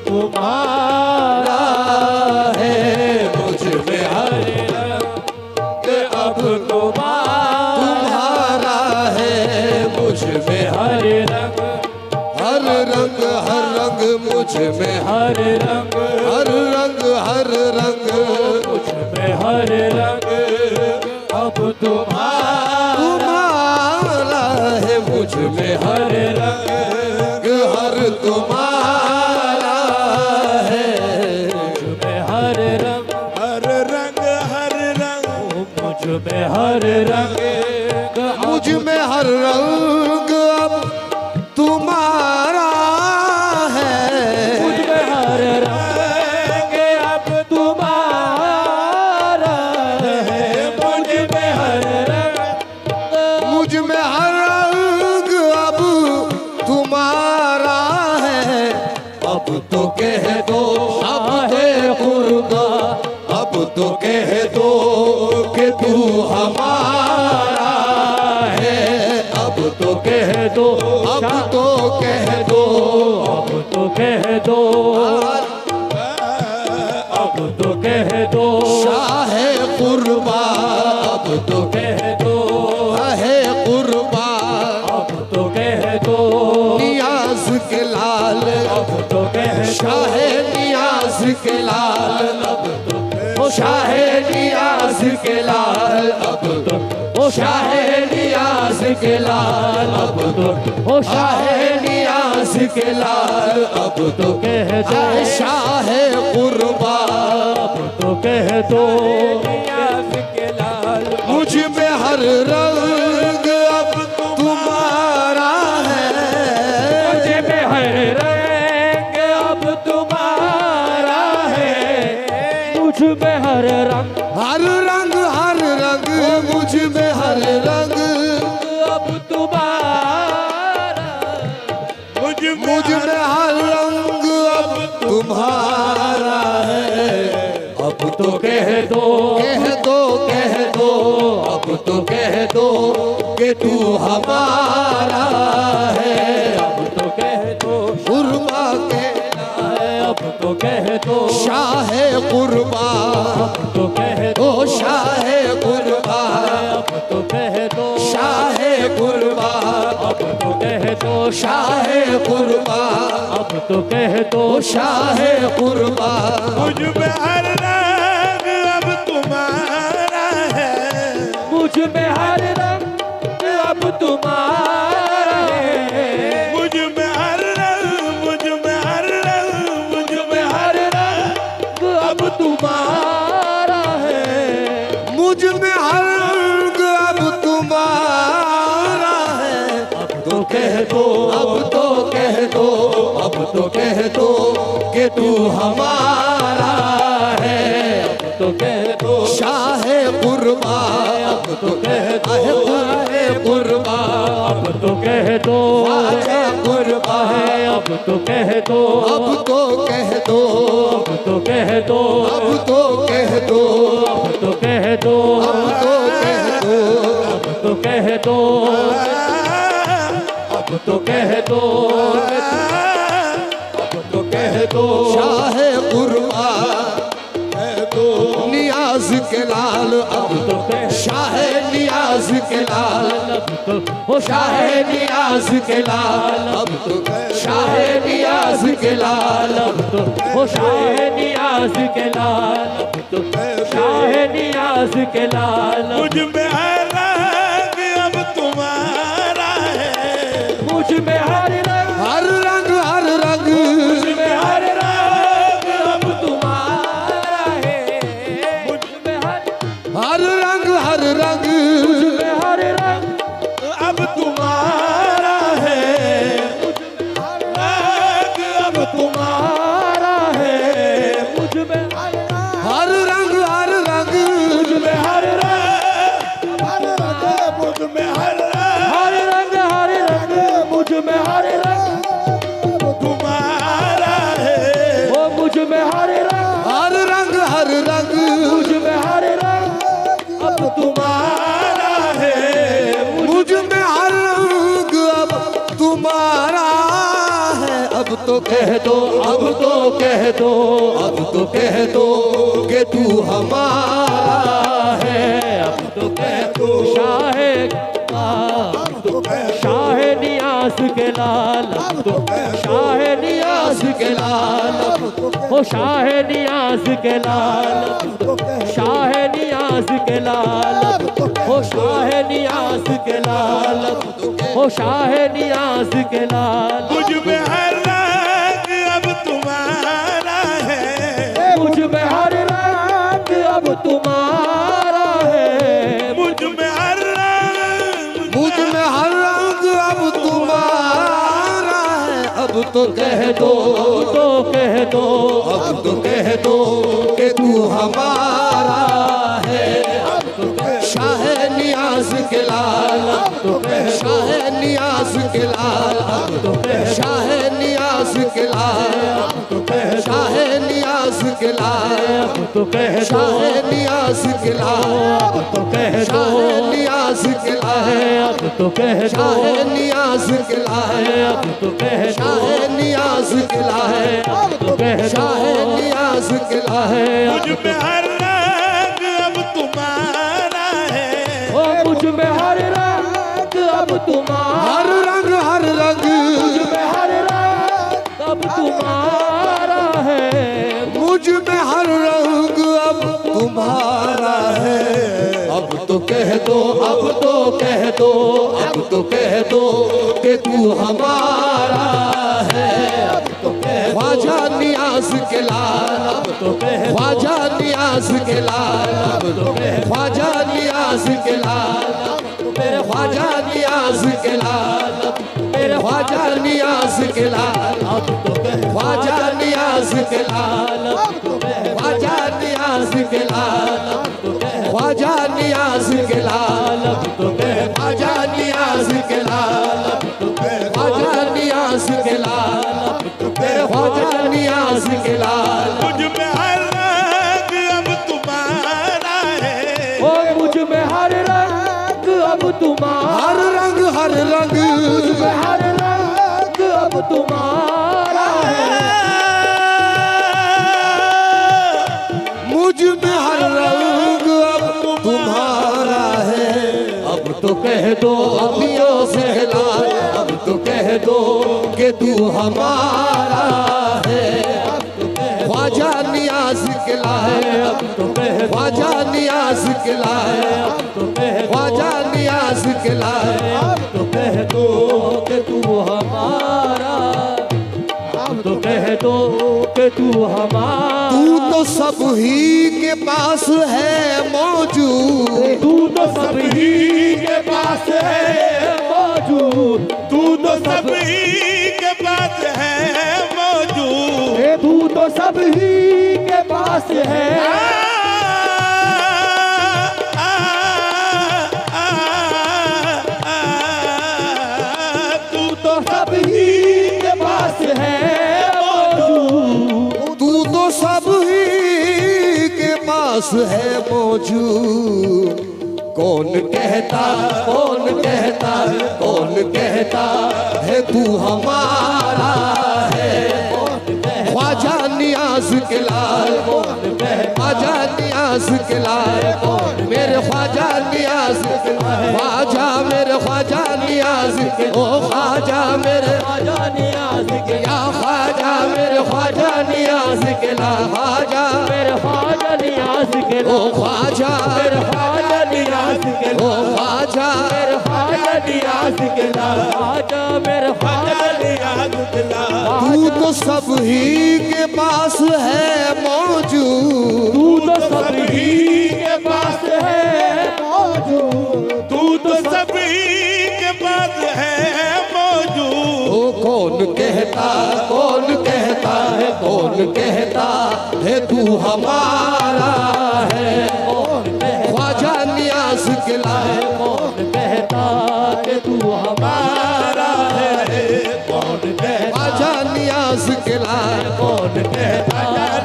तुम्हारा है, मुझ में हर रंग अब तुम्हारा है, मुझ में हर रंग, हर रंग, हर रंग मुझ में हर रंग, हर रंग, हर रंग मुझ में हर रंग अब तुम्हारा है, मुझ में हर रंग, हर तुम्हारा है, मुझ में हर रंग, हर रंग, हर रंग मुझ में हर रंग, मुझ में हर रंग अब तुम्हारा है, मुझ में हर रंग अब तुम्हारा है, मुझ में हर रंग, मुझ में हर रंग अब तुम्हारा है। अब तो कह दो शाहे खुर्दा, अब तो कह दो कि तू हमारा है, अब तो कह दो, अब तो कह दो, अब तो कह दो, अब तो कह दो शाहे कुर्बा, अब तो कह दो है कुर्बा, अब तो कह दो नियाज के लाल, अब तो कह शाहे नियाज के लाल, अब तो ओ शाहे नियाज के लाल, अब तो ओ शाहे नियाज के लाल, अब तो ओ शाहे नियाज के लाल, अब तो कह दो शाहे कुर्बा, अब तो कह दो नियाज के लाल, मुझ में हर रंग अब तुम्हारा है, मुझ में हर रंग अब तुम्हारा है, मुझ में हर रंग, हर रंग, हर रंग मुझ में हर रंग अब तुम्हारा, मुझ में हर रंग अब तुम्हारा है। अब तो कह दो, कह दो, कह दो, अब तो कह दो कि तू हमारा है, अब तो कह दो कुर्बा के, अब तो कह दो शाहे कुर्बा, अब तो कह दो शाहे कुर्बा, अब तो कह दो शाहे कुर्बा, अब तो कह दो शाहे कुर्बा, अब तो कह दो शाहे कुर्बा, मुझ में हर रंग अब तुम्हारा है, मुझ में हर रंग अब तुम्हारा है, मुझ में हर रंग, मुझ में हर रंग, मुझ में हर रंग अब तुम्हारा है, मुझ में हर रंग अब तुम्हारा है। अब तो कह दो, अब तो कह दो, अब तो कह दो कि तू हमारा है, अब तो कह दो शाहे कुर्बा, अब तो कह दो शाहे कुर्बा, अब तो कह दो कुर्बा है, अब तो कह दो, अब तो कह दो, अब तो कह दो, अब तो कह दो, अब तो कह दो, अब तो कह दो, अब तो कह दो, अब तो कह दो, अब तो कह दो शाहे कुर्बा, कह दो नियाज के लाल, अब तो कह शाहे नियाज के लाल, अब तो ओ शाहे नियाज के लाल, अब तो शाहे नियाज के लाल, अब तो ओ शाहे नियाज के लाल, अब तो शाहे नियाज के लाल, मुझ में हर रंग अब तुम्हारा है, मुझ में हर रंग, हर रंग, हर रंग मुझ में हर रंग अब तुम्हारा है, मुझ में हर रंग, हर रंग मुझ में हर रंग अब तुम्हारा है, मुझ में हर रंग अब तुम्हारा है, मुझ में हर रंग, हर रंग मुझ में हर रंग, हर रंग मुझ में हर रंग, हर रंग, हर रंग मुझ में हर रंग कह दो, अब तो कह दो, अब तो कह दो कि तू हमारा है। अब तो कह दो शाहे शाहे नियाज के लाल, अब तो शाहे नियाज के लाल, ओ शाहे नियाज के लाल, शाहे नियाज के लाल, ओ शाहे नियाज के लाल, ओ शाहे नियाज के लाल। मुझ में हर रंग अब तुम्हारा है, मुझ में हर रंग अब तुम्हारा है, मुझ में हर रंग, मुझ में हर रंग अब तुम्हारा है। अब तो कह दो, तो कह दो, अब तो कह दो कि तू हमारा है। शाहे नियाज के लाल, शाहे नियाज के लाल, शाहे नियाज के लाल, शाहे नियाज के लाल, शाहे नियाज के लाल, शाहे नियाज के लाल, शाहे नियाज के लाल, शाहे नियाज के लाल, शाहे नियाज के लाल। मुझ में हर रंग अब तुम्हारा है, ओ मुझ में हर रंग अब तुम्हारा, हर रंग, हर रंग, मुझ में हर रंग अब तुम्हारा है, मुझ में हर रंग अब तुम्हारा है। अब तो कह दो, अब तो कह दो, अब तो कह दो कि तू हमारा है। ख्वाजा नियाज के लाल, ख्वाजा नियाज के लाल, ख्वाजा नियाज के लाल, मेरे ख्वाजा नियाज के लाल, मेरे ख्वाजा नियाज के लाल, ख्वाजा नियाज के लाल, ख्वाजा नियाज के लाल, ख्वाजा नियाज के लाल, ख्वाजा नियाज के लाल, ख्वाजा नियाज के लाल, ख्वाजा नियाज के लाल। मुझ में हर रंग अब तुम्हारा है, ओ मुझ में हर रंग अब तुम्हारा, हर रंग, हर रंग, मुझ में हर रंग अब तुम्हारा है, मुझ में हर रंग अब तुम्हारा है। अब तो कह दो अभियो से लाल, अब तो कह दो कि तू हमारा है। ख्वाजा नियाज के लाए, अब तो कह, ख्वाजा नियाज के लाए, अब तो कह, ख्वाजा नियाज के लाए, अब तो कह दो कि तू हमारा, अब तो कह दो कि तू हमारा। तू तो सब ही के पास है मौजूद, तू तो सब ही के पास है मौजूद, तू तो सब ही के पास है मौजूद, तू तो सब ही के पास है। तू तो सब ही के पास है मौजूद, तू तो सब ही के पास है मौजूद। कौन कहता, कौन कहता, कौन कहता है तू हमारा है। ख्वाजा नियाज के लाल, ख्वाजा नियाज के लाल, मेरे ख्वाजा नियाज के लाल, ख्वाजा मेरे ख्वाजा नियाज के, ओ ख्वाजा मेरे ख्वाजा नियाज के, या ख्वाजा मेरे ख्वाजा नियाज के लाल, ख्वाजा मेरे ख्वाजा नियाज के, ओ ख्वाजा मेरे ख्वाजा नियाज के, ओ ख्वाजा मेरे ख्वाजा नियाज के लाल, ख्वाजा मेरे ख्वाजा नियाज के लाल। तू तो सब ही के पास है मौजूद, तू तो सब ही के पास है मौजूद, तू तो सब ही के पास है मौजूद। ओ कौन कहता, कौन कहता है, कौन कहता है तू हमारा है। ख्वाजा नियाज के लाए, कौन कहता कि तू हमारा है। कौन कहता, ख्वाजा नियाज के लाए, कौन कहता,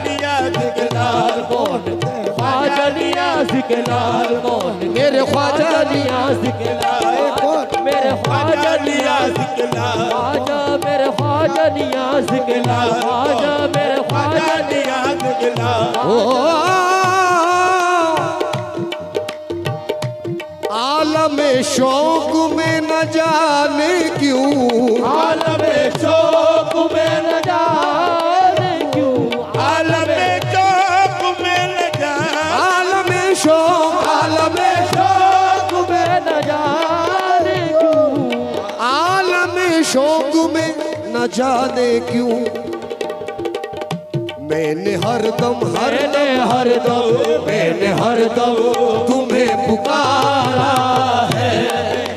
नियाज के लाल, कौन ख्वाजा नियाज के लाल, कौन मेरे ख्वाजा नियाज के लाए, कौन मेरे ख्वाजा नियाज़ के लाल, ख्वाजा मेरे ख्वाजा नियाज़ के लाल, ख्वाजा मेरे ख्वाजा ख्वाजा नियाज़ के लाल। ओ आलम शौक में न जाने क्यों, आलम शौक में न जाने क्यों, आलम चौक में न जा, आलम शौक शौक में न जाने क्यों, आलम शौक में न जाने क्यों। मैंने हरदम मैंने हरदम तुम्हें पुकारा है,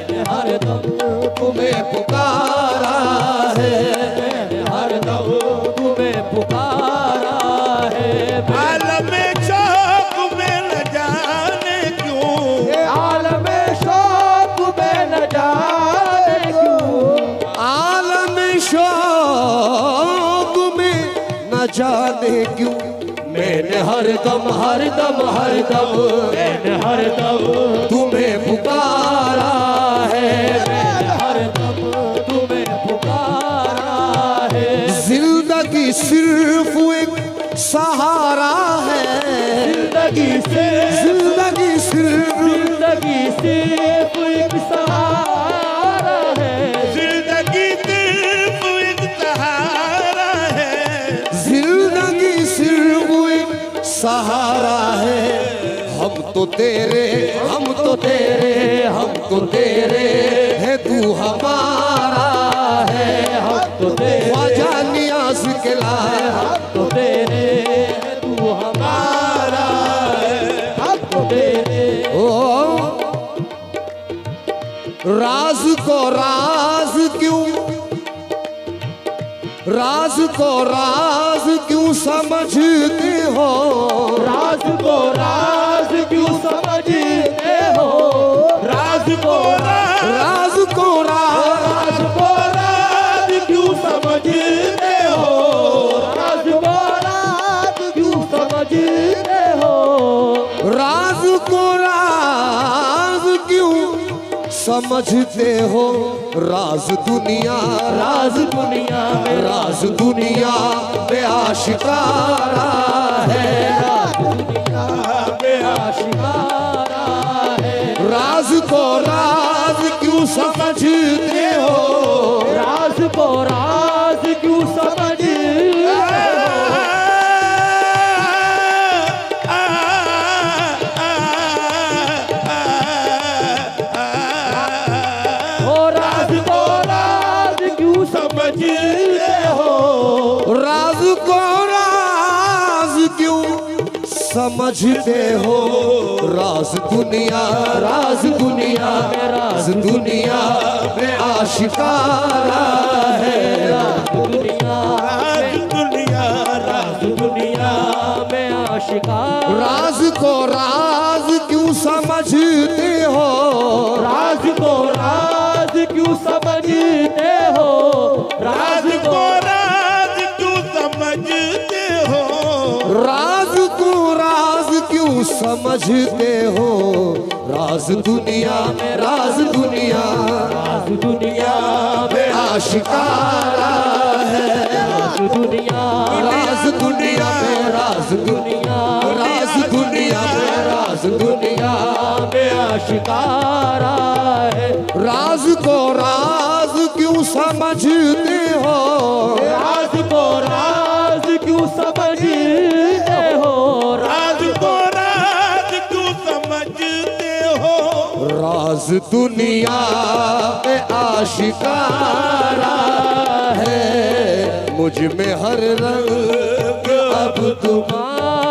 मैंने हरदम तुम्हें पुकारा है, मैंने हरदम तुम्हें पुकारा है। आलम चौक में न जाने क्यों, आलम शौक में न जाने क्यों, आलम शौक में न जाने क्यों। मैंने हरदम मैंने हरदम तुम्हें पुकारा है, मैंने हरदम तुम्हें पुकारा है। जिंदगी सिर्फ एक सहारा है, जिंदगी सिर्फ एक सहारा है, जिंदगी सिर्फ एक सहारा है, जिंदगी सिर्फ एक सहारा है। हम तो तेरे है, तू हमारा है। हम तो तेरे ख्वाजा नियाज़ के लाल, हम तो तेरे तू हमारा है, हम तो तेरे। ओ राज को राज क्यों समझते हो, राज को राज क्यों समझते हो, राज को राज को राज राज क्यों समझते हो, राज को राज क्यों समझते हो, राज को राज क्यों समझते हो। राज दुनिया में आशिकारा है, आशिकारा है। राज को राज क्यों समझते हो, राज को राज क्यों समझते हो, राज को राज क्यों समझते हो, राज को राज क्यों समझते हो। राज दुनिया में आशिकारा है, दुनिया में आशिकारा। राज को राज क्यों समझते हो, राज को राज क्यों समझते हो, राज को राज क्यों समझते हो, राज को राज क्यों समझते हो। राज दुनिया में आशिकारा है, राज दुनिया राज दुनिया में आशिकारा है। राज को राज क्यों समझते हो, राज को राज क्यों समझते हो, राज को राज क्यों समझते हो। राज दुनिया में आशिकारा है, मुझ में हर रंग अब तुम्हारा